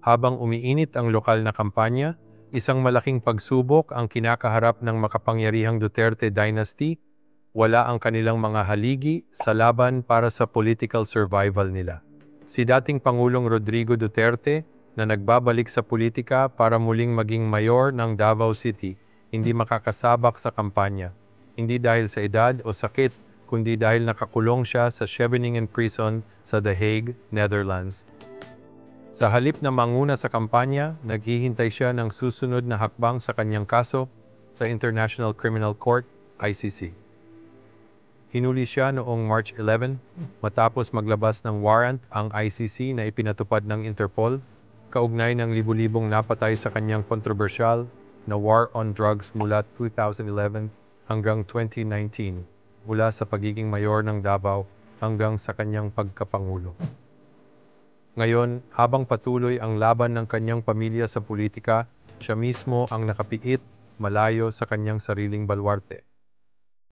Habang umiinit ang lokal na kampanya, isang malaking pagsubok ang kinakaharap ng makapangyarihang Duterte dynasty. Wala ang kanilang mga haligi sa laban para sa political survival nila. Si dating Pangulong Rodrigo Duterte, na nagbabalik sa politika para muling maging mayor ng Davao City, hindi makakasabak sa kampanya. Hindi dahil sa edad o sakit, kundi dahil nakakulong siya sa Scheveningen Prison sa The Hague, Netherlands. Sa halip na manguna sa kampanya, naghihintay siya ng susunod na hakbang sa kanyang kaso sa International Criminal Court, ICC. Hinuli siya noong March 11 matapos maglabas ng warrant ang ICC na ipinatupad ng Interpol kaugnay ng libu-libong napatay sa kanyang kontrobersyal na war on drugs mula 2011 hanggang 2019, mula sa pagiging mayor ng Davao hanggang sa kanyang pagkapangulo. Ngayon, habang patuloy ang laban ng kanyang pamilya sa politika, siya mismo ang nakapiit malayo sa kanyang sariling balwarte.